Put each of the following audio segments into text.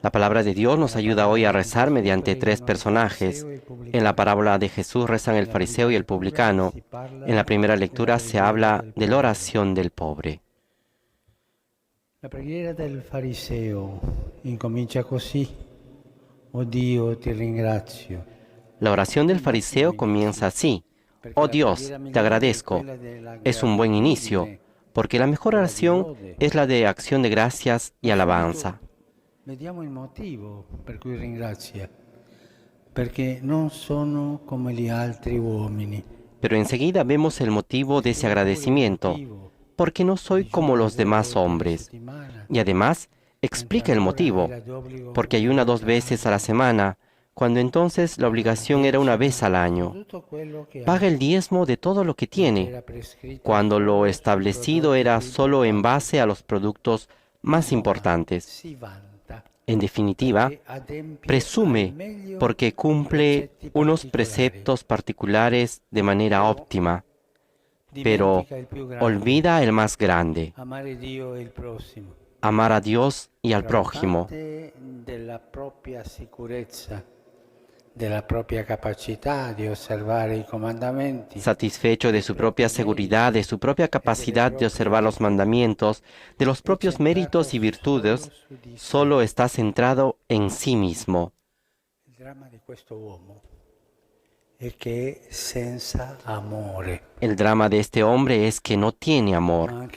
La palabra de Dios nos ayuda hoy a rezar mediante tres personajes. En la parábola de Jesús rezan el fariseo y el publicano. En la primera lectura se habla de la oración del pobre. La preghiera del fariseo incomincia così: Oh Dio, ti ringrazio. La oración del fariseo comienza así: Oh Dios, te agradezco. Es un buen inicio, porque la mejor oración es la de acción de gracias y alabanza. Vediamo il motivo per cui ringrazia, perché non sono come gli altri uomini. Pero enseguida vemos el motivo de ese agradecimiento, porque no soy como los demás hombres. Y además explica el motivo, porque ayuna 2 veces a la semana, cuando entonces la obligación era 1 vez al año. Paga el diezmo de todo lo que tiene, cuando lo establecido era solo en base a los productos más importantes. En definitiva, presume porque cumple unos preceptos particulares de manera óptima, pero olvida el más grande: amar a Dios y al prójimo. Satisfecho de su propia seguridad, de su propia capacidad de observar los mandamientos, de los propios méritos y virtudes, solo está centrado en sí mismo. El drama de este hombre es que no tiene amor.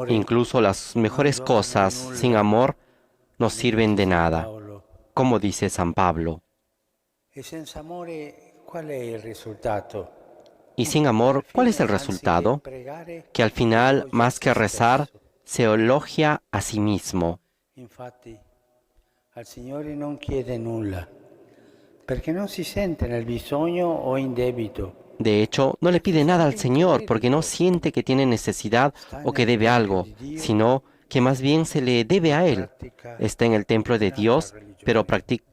Incluso las mejores cosas sin amor no sirven de nada, como dice San Pablo. Y sin amor, ¿cuál es el resultado? Que al final, más que rezar, se elogia a sí mismo. Al Signore non chiede nulla, perché non si sente nel bisogno o in debito. De hecho, no le pide nada al Señor porque no siente que tiene necesidad o que debe algo, sino que más bien se le debe a Él. Está en el templo de Dios, pero practica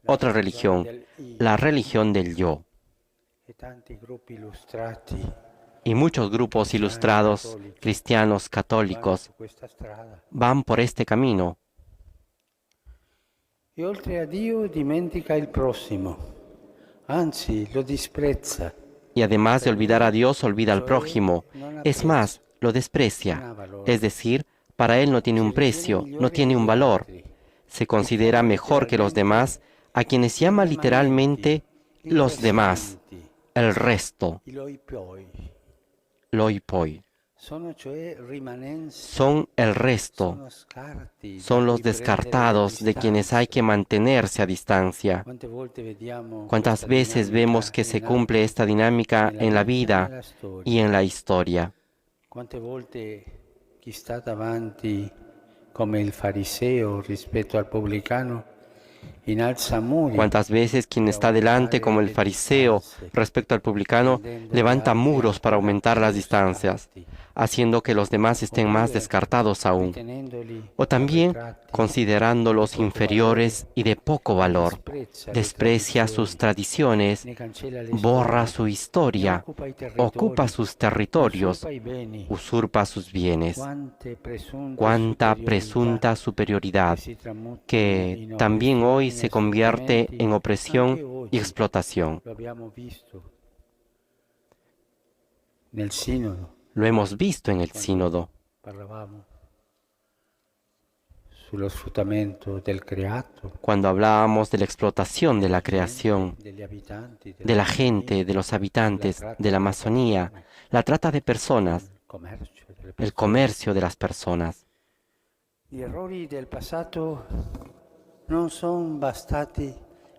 otra religión, la religión del yo. Y muchos grupos ilustrados, cristianos, católicos, van por este camino. E oltre a Dio dimentica il prossimo, anzi lo disprezza. Y además de olvidar a Dios, olvida al prójimo. Es más, lo desprecia. Es decir, para él no tiene un precio, no tiene un valor. Se considera mejor que los demás, a quienes llama literalmente los demás, el resto, loi poi. Son el resto, son los descartados de quienes hay que mantenerse a distancia. ¿Cuántas veces vemos que se cumple esta dinámica en la vida y en la historia? ¿Cuántas veces chi sta davanti come il fariseo rispetto al publicano innalza muri? ¿Cuántas veces quien está delante como el fariseo respecto al publicano levanta muros para aumentar las distancias, haciendo que los demás estén más descartados aún? O también, considerándolos inferiores y de poco valor, desprecia sus tradiciones, borra su historia, ocupa sus territorios, usurpa sus bienes. Cuánta presunta superioridad, que también hoy se convierte en opresión y explotación. Lo hemos visto en el sínodo. Cuando hablábamos de la explotación de la creación, de la gente, de los habitantes, de la Amazonía, la trata de personas, el comercio de las personas. Gli errori del passato non sono bastati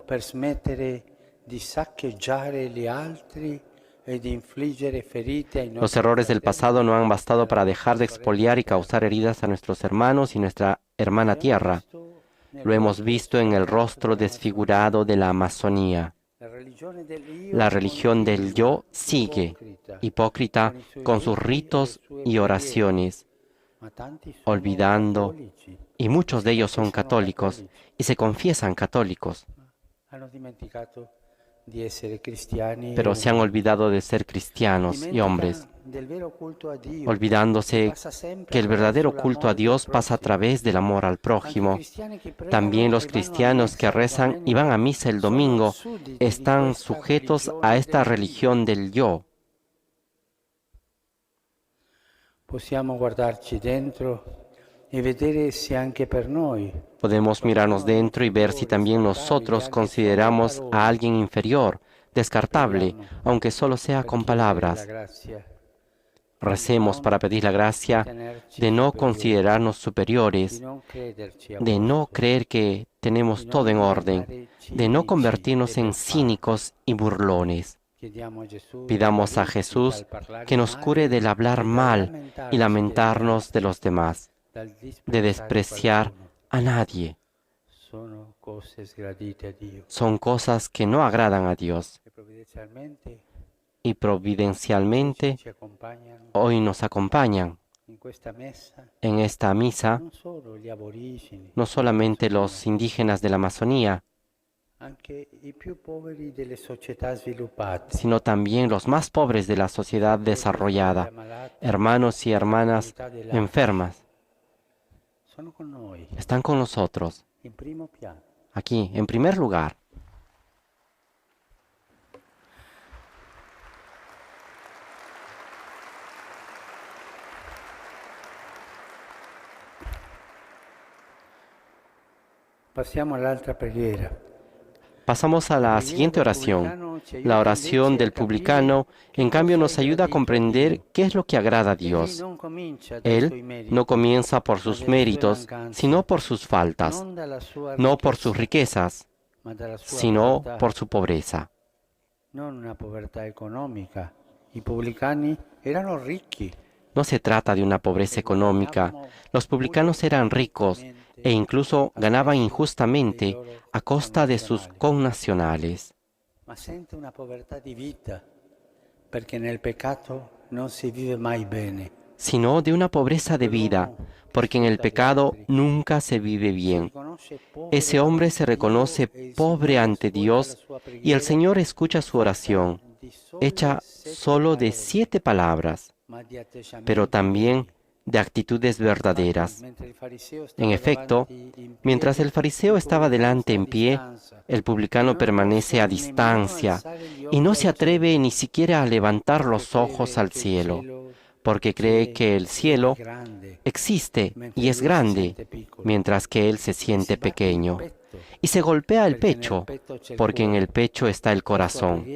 per smettere di saccheggiare gli altri e di infliggere ferite ai nostri. Los errores del pasado no han bastado para dejar de expoliar y causar heridas a nuestros hermanos y nuestra hermana tierra. Lo hemos visto en el rostro desfigurado de la Amazonía. La religión del yo sigue, hipócrita, con sus ritos y oraciones, olvidando, y muchos de ellos son católicos y se confiesan católicos, pero se han olvidado de ser cristianos y hombres. olvidándose que el verdadero culto a Dios pasa a través del amor al prójimo. También los cristianos que rezan y van a misa el domingo están sujetos a esta religión del yo. Podemos mirarnos dentro y ver si también nosotros consideramos a alguien inferior, descartable, aunque solo sea con palabras. Recemos para pedir la gracia de no considerarnos superiores, de no creer que tenemos todo en orden, de no convertirnos en cínicos y burlones. Pidamos a Jesús que nos cure del hablar mal y lamentarnos de los demás, de despreciar a nadie. Son cosas que no agradan a Dios. Y providencialmente hoy nos acompañan en esta misa no solamente los indígenas de la Amazonía, sino también los más pobres de la sociedad desarrollada, hermanos y hermanas enfermas. Están con nosotros, aquí, en primer lugar. Pasamos a la siguiente oración. La oración del publicano, en cambio, nos ayuda a comprender qué es lo que agrada a Dios. Él no comienza por sus méritos, sino por sus faltas, no por sus riquezas, sino por su pobreza. No se trata de una pobreza económica. Los publicanos eran ricos e incluso ganaban injustamente a costa de sus connacionales. Sino de una pobreza de vida, porque en el pecado nunca se vive bien. Ese hombre se reconoce pobre ante Dios y el Señor escucha su oración, hecha solo de 7 palabras, pero también de actitudes verdaderas. En efecto, mientras el fariseo estaba delante en pie, el publicano permanece a distancia y no se atreve ni siquiera a levantar los ojos al cielo, porque cree que el cielo existe y es grande, mientras que él se siente pequeño. Y se golpea el pecho, porque en el pecho está el corazón.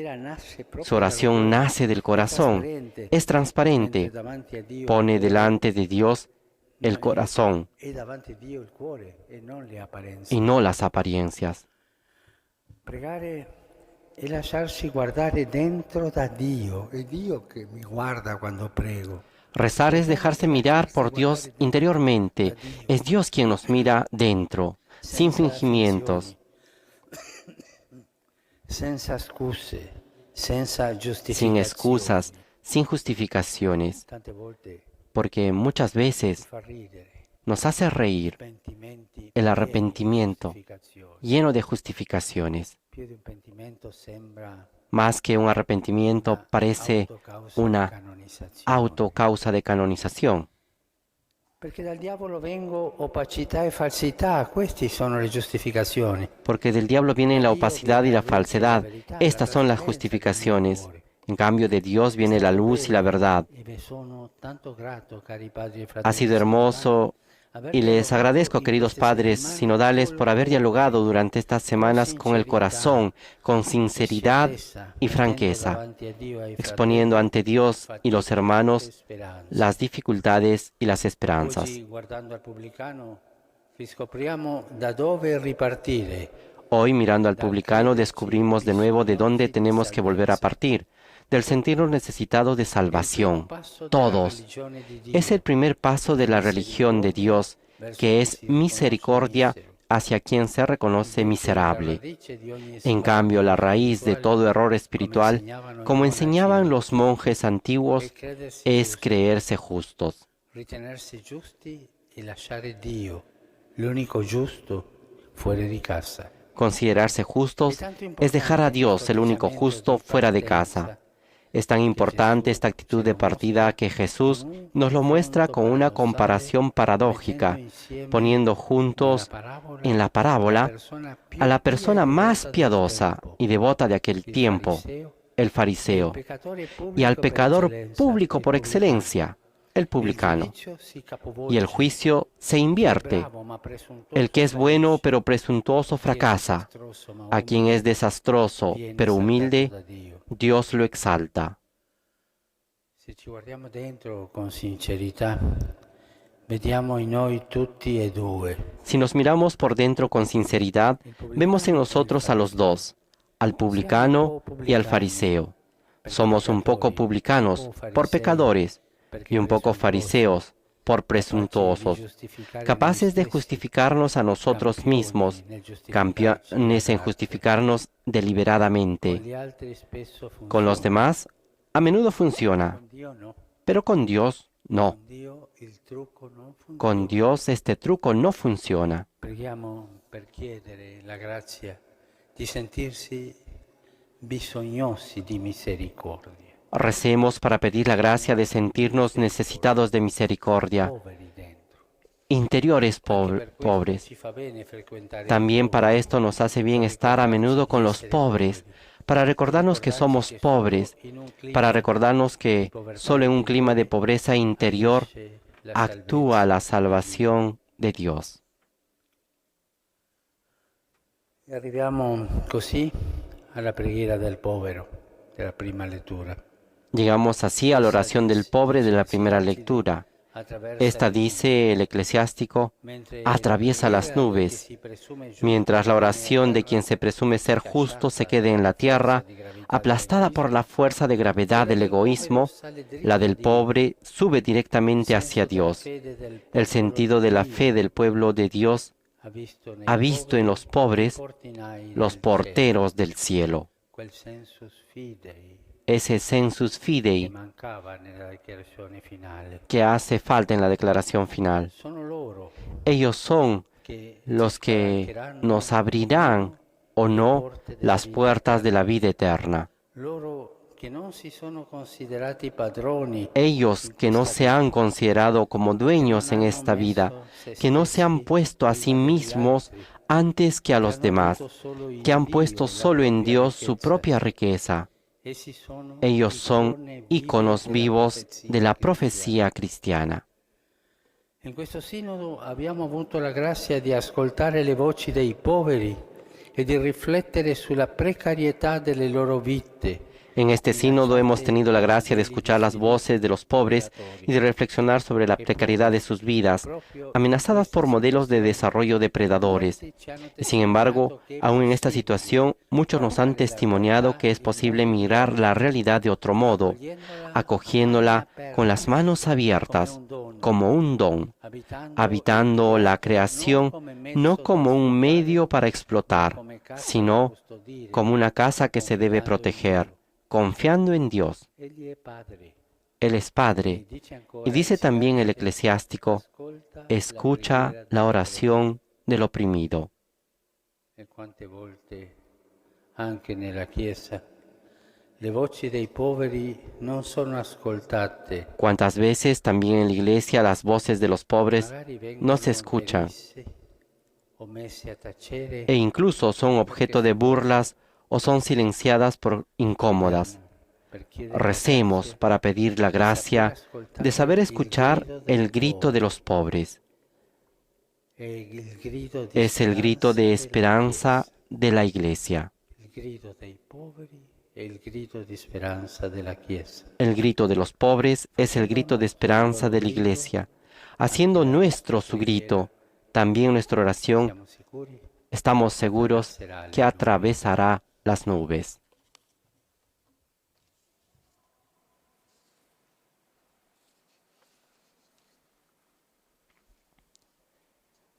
Su oración nace del corazón, es transparente, pone delante de Dios el corazón y no las apariencias. E lasciarsi guardare dentro da Dio, è Dio che mi guarda quando prego. Rezar es dejarse mirar por Dios interiormente. Es Dios quien nos mira dentro, sin fingimientos, sin excusas, sin justificaciones, porque muchas veces nos hace reír el arrepentimiento lleno de justificaciones. Más que un arrepentimiento, parece una autocausa de canonización. Porque del diablo vienen la opacidad y la falsedad. Estas son las justificaciones. En cambio, de Dios viene la luz y la verdad. Ha sido hermoso y les agradezco, queridos padres sinodales, por haber dialogado durante estas semanas con el corazón, con sinceridad y franqueza, exponiendo ante Dios y los hermanos las dificultades y las esperanzas. Hoy, mirando al publicano, descubrimos de nuevo de dónde tenemos que volver a partir, del sentirnos necesitados de salvación, todos. Es el primer paso de la religión de Dios, que es misericordia hacia quien se reconoce miserable. En cambio, la raíz de todo error espiritual, como enseñaban los monjes antiguos, es creerse justos. Considerarse justos es dejar a Dios, el único justo, fuera de casa. Es tan importante esta actitud de partida que Jesús nos lo muestra con una comparación paradójica, poniendo juntos en la parábola a la persona más piadosa y devota de aquel tiempo, el fariseo, y al pecador público por excelencia, el publicano. Y el juicio se invierte. El que es bueno pero presuntuoso fracasa. A quien es desastroso pero humilde, Dios lo exalta. Se ci guardiamo dentro con sincerità, vediamo in noi tutti e due. Si nos miramos por dentro con sinceridad, vemos en nosotros a los dos, al publicano y al fariseo. Somos un poco publicanos por pecadores y un poco fariseos por presuntuosos, capaces de justificarnos a nosotros mismos, campeones en justificarnos deliberadamente. Con los demás, a menudo funciona, pero con Dios no. Con Dios este truco no funciona. Preghiamo per chiedere la grazia di sentirsi bisognosi di misericordia. Recemos para pedir la gracia de sentirnos necesitados de misericordia, interiores pobres. También para esto nos hace bien estar a menudo con los pobres, para recordarnos que somos pobres, para recordarnos que solo en un clima de pobreza interior actúa la salvación de Dios. E arriviamo così alla preghiera del povero, della prima lettura. Llegamos así a la oración del pobre de la primera lectura. Esta, dice el eclesiástico, atraviesa las nubes, mientras la oración de quien se presume ser justo se quede en la tierra, aplastada por la fuerza de gravedad del egoísmo, la del pobre sube directamente hacia Dios. El sentido de la fe del pueblo de Dios ha visto en los pobres los porteros del cielo. Ese sensus fidei que hace falta en la declaración final. Ellos son los que nos abrirán o no las puertas de la vida eterna. Ellos que no se han considerado como dueños en esta vida, que no se han puesto a sí mismos antes que a los demás, que han puesto solo en Dios su propia riqueza. Ellos son íconos vivos de la profecía cristiana. In questo sinodo abbiamo avuto la grazia di ascoltare le voci dei poveri e di riflettere sulla precarietà delle loro vite. En este sínodo hemos tenido la gracia de escuchar las voces de los pobres y de reflexionar sobre la precariedad de sus vidas, amenazadas por modelos de desarrollo depredadores. Y sin embargo, aún en esta situación, muchos nos han testimoniado que es posible mirar la realidad de otro modo, acogiéndola con las manos abiertas, como un don, habitando la creación no como un medio para explotar, sino como una casa que se debe proteger, confiando en Dios. Él es Padre. Y dice también el eclesiástico, escucha la oración del oprimido. Quante volte anche nella Chiesa le voci dei poveri non sono ascoltate. Cuántas veces también en la iglesia las voces de los pobres no se escuchan e incluso son objeto de burlas o son silenciadas por incómodas. Recemos para pedir la gracia de saber escuchar el grito de los pobres. Es el grito de esperanza de la Iglesia. El grito de los pobres es el grito de esperanza de la Iglesia. Haciendo nuestro su grito, también nuestra oración, estamos seguros que atravesará las nubes.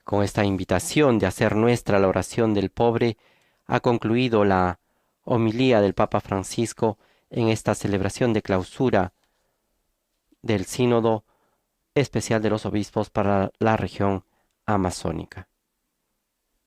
Con esta invitación de hacer nuestra la oración del pobre, ha concluido la homilía del Papa Francisco en esta celebración de clausura del Sínodo Especial de los Obispos para la región amazónica.